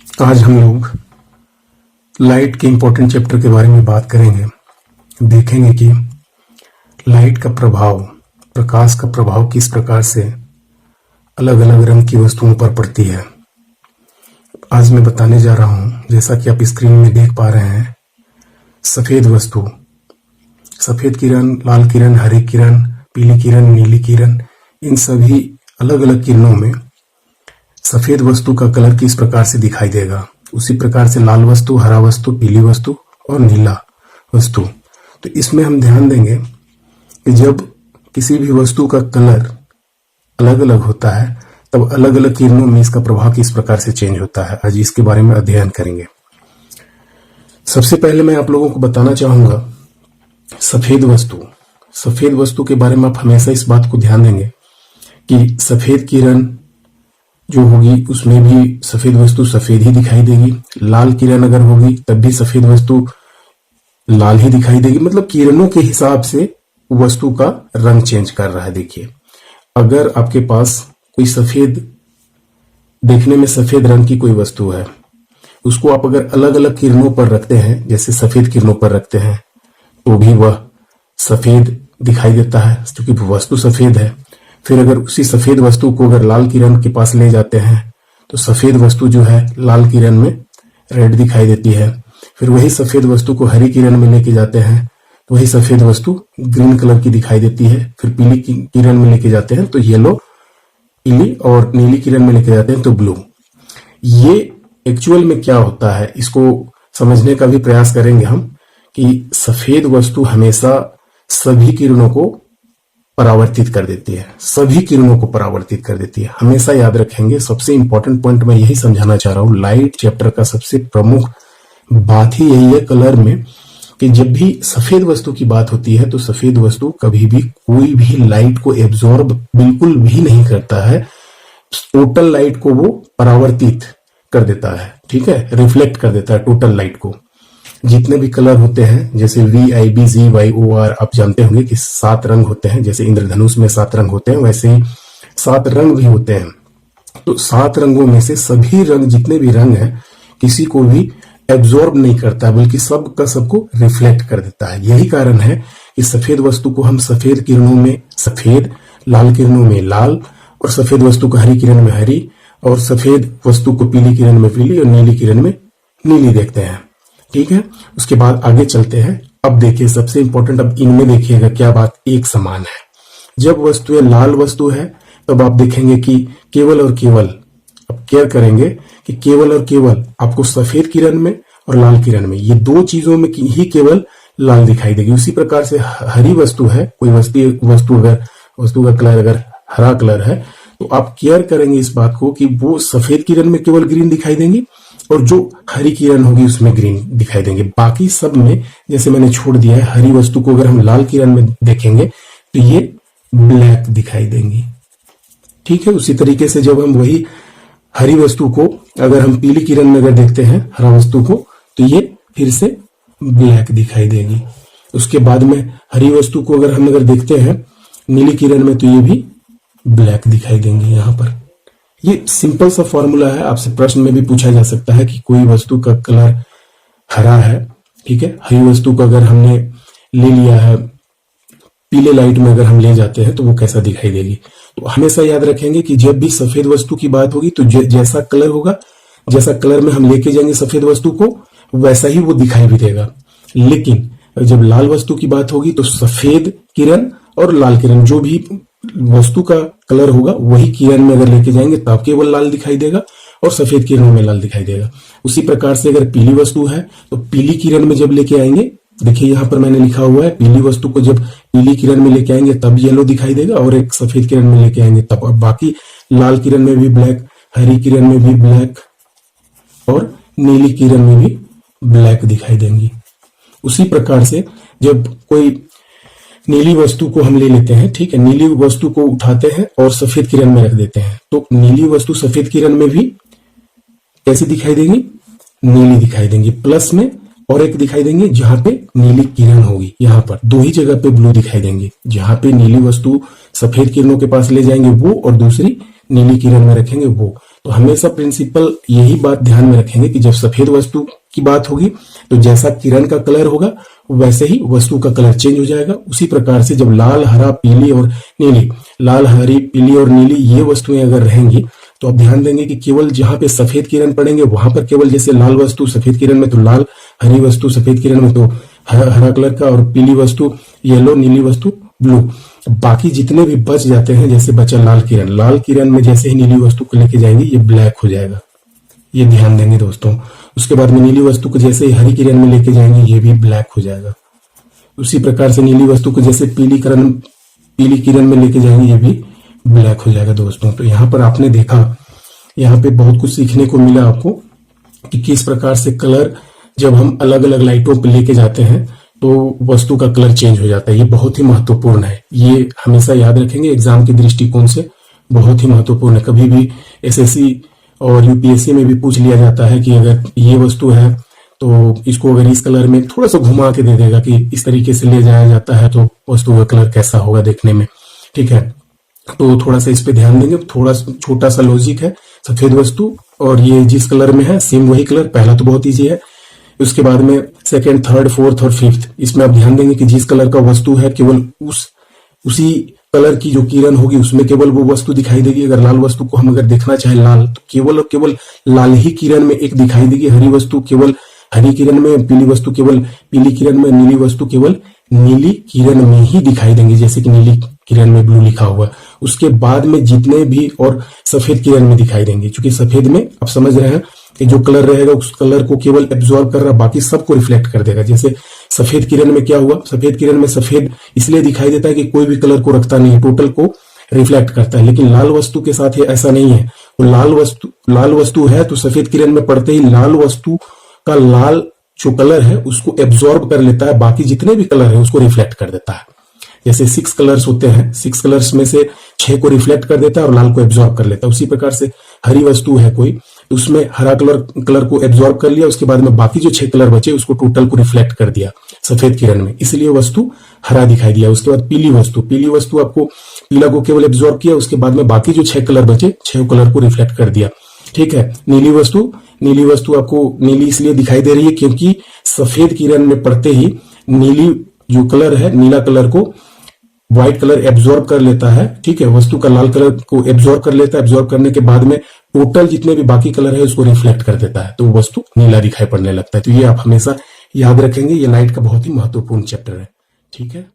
आज हम लोग लाइट के इम्पोर्टेंट चैप्टर के बारे में बात करेंगे। देखेंगे कि लाइट का प्रभाव, प्रकाश का प्रभाव किस प्रकार से अलग अलग रंग की वस्तुओं पर पड़ती है। आज मैं बताने जा रहा हूं, जैसा कि आप स्क्रीन में देख पा रहे हैं, सफेद वस्तु, सफेद किरण, लाल किरण, हरी किरण, पीली किरण, नीली किरण, इन सभी अलग अलग किरणों में सफेद वस्तु का कलर किस प्रकार से दिखाई देगा। उसी प्रकार से लाल वस्तु, हरा वस्तु, पीली वस्तु और नीला वस्तु। तो इसमें हम ध्यान देंगे कि जब किसी भी वस्तु का कलर अलग अलग होता है तब अलग अलग किरणों में इसका प्रभाव किस प्रकार से चेंज होता है। आज इसके बारे में अध्ययन करेंगे। सबसे पहले मैं आप लोगों को बताना चाहूंगा सफेद वस्तु। सफेद वस्तु के बारे में आप हमेशा इस बात को ध्यान देंगे कि सफेद किरण जो होगी उसमें भी सफेद वस्तु सफेद ही दिखाई देगी। लाल किरण अगर होगी तब भी सफेद वस्तु लाल ही दिखाई देगी। मतलब किरणों के हिसाब से वस्तु का रंग चेंज कर रहा है। देखिए, अगर आपके पास कोई सफेद, देखने में सफेद रंग की कोई वस्तु है, उसको आप अगर अलग अलग किरणों पर रखते हैं, जैसे सफेद किरणों पर रखते हैं, तो भी वह सफेद दिखाई देता है क्योंकि वस्तु सफेद है। फिर अगर उसी सफेद वस्तु को अगर लाल किरण के पास ले जाते हैं तो सफेद वस्तु जो है लाल किरण में रेड दिखाई देती है। फिर वही सफेद वस्तु को हरी किरण में लेके जाते हैं तो वही सफेद वस्तु ग्रीन कलर की दिखाई देती है। फिर पीली किरण में लेके जाते हैं तो येलो, पीली, और नीली किरण में लेके जाते हैं तो ब्लू। ये एक्चुअल में क्या होता है, इसको समझने का भी प्रयास करेंगे हम कि सफेद वस्तु हमेशा सभी किरणों को परावर्तित कर देती है, सभी किरणों को परावर्तित कर देती है। हमेशा याद रखेंगे। सबसे इंपॉर्टेंट पॉइंट मैं यही समझाना चाह रहा हूं। लाइट चैप्टर का सबसे प्रमुख बात ही यही है कलर में, कि जब भी सफेद वस्तु की बात होती है तो सफेद वस्तु कभी भी कोई भी लाइट को एब्जॉर्ब बिल्कुल भी नहीं करता है। टोटल लाइट को वो परावर्तित कर देता है, ठीक है, रिफ्लेक्ट कर देता है टोटल लाइट को। जितने भी कलर होते हैं, जैसे VIBGYOR, आप जानते होंगे कि 7 रंग होते हैं। जैसे इंद्रधनुष में 7 रंग होते हैं, वैसे ही 7 रंग भी होते हैं। तो 7 रंगों में से सभी रंग, जितने भी रंग हैं, किसी को भी एब्जॉर्ब नहीं करता, बल्कि सब का सबको रिफ्लेक्ट कर देता है। यही कारण है कि सफेद वस्तु को हम सफेद किरणों में सफेद, लाल किरणों में लाल, और सफेद वस्तु को हरी किरण में हरी, और सफेद वस्तु को पीली किरण में पीली, और नीली किरण में नीली देखते हैं। ठीक है, उसके बाद आगे चलते हैं। अब देखिए सबसे इंपॉर्टेंट, अब इनमें देखिएगा क्या बात एक समान है। जब वस्तुएं लाल वस्तु है तब आप देखेंगे कि केवल और केवल, अब केयर करेंगे कि केवल और केवल आपको सफेद किरण में और लाल किरण में, ये 2 चीजों में ही केवल लाल दिखाई देगी। उसी प्रकार से हरी वस्तु है, कोई वस्तु का कलर अगर हरा कलर है तो आप केयर करेंगे इस बात को कि वो सफेद किरण में केवल ग्रीन दिखाई देंगी और जो हरी किरण होगी उसमें ग्रीन दिखाई देंगे। बाकी सब में, जैसे मैंने छोड़ दिया है, हरी वस्तु को अगर हम लाल किरण में देखेंगे तो ये ब्लैक दिखाई देंगी। ठीक है, उसी तरीके से जब हम वही हरी वस्तु को अगर हम पीली किरण में अगर देखते हैं, हरा वस्तु को, तो ये फिर से ब्लैक दिखाई देगी। उसके बाद में हरी वस्तु को अगर हम देखते हैं नीली किरण में तो ये भी ब्लैक दिखाई देंगी। यहां पर ये सिंपल सा फॉर्मूला है। आपसे प्रश्न में भी पूछा जा सकता है कि कोई वस्तु का कलर हरा है, ठीक है, हरी वस्तु को अगर हमने ले लिया है पीले लाइट में अगर हम ले जाते हैं तो वो कैसा दिखाई देगी। तो हमेशा याद रखेंगे कि जब भी सफेद वस्तु की बात होगी तो जैसा कलर होगा, जैसा कलर में हम लेके जाएंगे सफेद वस्तु को, वैसा ही वो दिखाई भी देगा। लेकिन जब लाल वस्तु की बात होगी तो सफेद किरण और लाल किरण, जो भी वस्तु का कलर होगा वही किरण में अगर लेके जाएंगे तब केवल लाल दिखाई देगा और सफेद किरणों में लाल दिखाई देगा। उसी प्रकार से अगर पीली वस्तु है तो पीली किरण में जब लेके आएंगे, देखिए यहां पर मैंने लिखा हुआ है, पीली वस्तु को जब पीली किरण में लेके आएंगे तब येलो दिखाई देगा, और एक सफेद किरण में लेके आएंगे तब। और बाकी लाल किरण में भी ब्लैक, हरी किरण में भी ब्लैक, और नीली किरण में भी ब्लैक दिखाई देंगी। उसी प्रकार से जब कोई नीली वस्तु को हम ले लेते हैं, ठीक है, नीली वस्तु को उठाते हैं और सफेद किरण में रख देते हैं, तो नीली वस्तु सफेद किरण में भी कैसी दिखाई देंगी, नीली दिखाई देंगी। प्लस में और एक दिखाई देंगे जहां पे नीली किरण होगी, यहां पर 2 ही जगह पे ब्लू दिखाई देंगे। जहां पे नीली वस्तु सफेद किरणों के पास ले जाएंगे वो, और दूसरी नीली किरण में रखेंगे वो। तो हमेशा प्रिंसिपल यही बात ध्यान में रखेंगे कि जब सफेद वस्तु की बात होगी तो जैसा किरण का कलर होगा वैसे ही वस्तु का कलर चेंज हो जाएगा। उसी प्रकार से जब लाल, हरा, पीली और नीली, लाल, हरी, पीली और नीली ये वस्तुएं अगर रहेंगी तो आप ध्यान देंगे कि केवल जहां पे सफेद किरण पड़ेंगे वहां पर केवल जैसे लाल वस्तु सफेद किरण में तो लाल, हरी वस्तु सफेद किरण में तो हरा कलर का, और पीली वस्तु येलो, नीली वस्तु ब्लू। बाकी जितने भी बच जाते हैं, जैसे बचा लाल किरण में जैसे ही नीली वस्तु को लेके जाएंगे ये ब्लैक हो जाएगा, ये ध्यान देंगे दोस्तों। उसके बाद में नीली वस्तु को जैसे ही हरी किरण में लेके जाएंगे ये भी ब्लैक हो जाएगा। उसी प्रकार से नीली वस्तु को जैसे पीली किरण में लेके जाएंगे ये भी ब्लैक हो जाएगा दोस्तों। तो यहाँ पर आपने देखा, यहाँ पे बहुत कुछ सीखने को मिला आपको कि किस प्रकार से कलर जब हम अलग अलग लाइटों पे लेके जाते हैं तो वस्तु का कलर चेंज हो जाता है। ये बहुत ही महत्वपूर्ण है, ये हमेशा याद रखेंगे, एग्जाम के दृष्टिकोण से बहुत ही महत्वपूर्ण है। कभी भी एसएससी और यूपीएससी में भी पूछ लिया जाता है कि अगर ये वस्तु है तो इसको अगर इस कलर में थोड़ा सा घुमा के दे देगा कि इस तरीके से ले जाया जाता है तो वस्तु का कलर कैसा होगा देखने में, ठीक है। तो थोड़ा सा इस पे ध्यान देंगे। थोड़ा छोटा सा लॉजिक है, सफेद वस्तु और ये जिस कलर में है सेम वही कलर, पहला तो बहुत ईजी है। उसके बाद में सेकंड, थर्ड, फोर्थ और फिफ्थ, इसमें आप ध्यान देंगे कि जिस कलर का वस्तु है केवल उसी कलर की जो किरण होगी उसमें केवल वो वस्तु दिखाई देगी। अगर लाल वस्तु को हम अगर देखना चाहे लाल, तो केवल और केवल लाल ही किरण में एक दिखाई देगी। हरी वस्तु केवल हरी किरण में, पीली वस्तु केवल पीली किरण में, नीली वस्तु केवल नीली किरण में ही दिखाई देंगी, जैसे कि नीली किरण में ब्लू लिखा हुआ। उसके बाद में जितने भी और सफेद किरण में दिखाई देंगे, क्योंकि सफेद में आप समझ रहे हैं कि जो कलर रहेगा उस कलर को केवल एब्जॉर्ब कर रहा, बाकी सबको रिफ्लेक्ट कर देगा। जैसे सफेद किरण में क्या हुआ, सफेद किरण में सफेद इसलिए दिखाई देता है कि कोई भी कलर को रखता नहीं है, टोटल को रिफ्लेक्ट करता है। लेकिन लाल वस्तु के साथ ये ऐसा नहीं है। तो लाल वस्तु है तो सफेद किरण में पड़ते ही लाल वस्तु का लाल जो कलर है उसको एब्जॉर्ब कर लेता है, बाकी जितने भी कलर है उसको रिफ्लेक्ट कर देता है। जैसे 6 कलर्स होते हैं, 6 कलर्स में से 6 को रिफ्लेक्ट कर देता है और लाल को एब्जॉर्ब कर लेता है। उसी प्रकार से हरी वस्तु है कोई, उसमें हरा कलर को एब्जॉर्ब कर लिया, उसके बाद में बाकी जो 6 कलर बचे उसको टोटल को रिफ्लेक्ट कर दिया सफेद किरण में, इसलिए वस्तु हरा दिखाई दिया। उसके बाद पीली वस्तु आपको पीला को केवल एब्जॉर्ब किया, उसके बाद में बाकी जो 6 कलर बचे 6 कलर को रिफ्लेक्ट कर दिया, ठीक है। नीली वस्तु आपको नीली इसलिए दिखाई दे रही है क्योंकि सफेद किरण में पड़ते ही नीली जो कलर है, नीला कलर को व्हाइट कलर एब्जॉर्ब कर लेता है, ठीक है। वस्तु का लाल कलर को एब्जॉर्ब कर लेता है, एब्जॉर्ब करने के बाद में टोटल जितने भी बाकी कलर है उसको रिफ्लेक्ट कर देता है, तो वस्तु नीला दिखाई पड़ने लगता है। तो ये आप हमेशा याद रखेंगे, ये लाइट का बहुत ही महत्वपूर्ण चैप्टर है, ठीक है।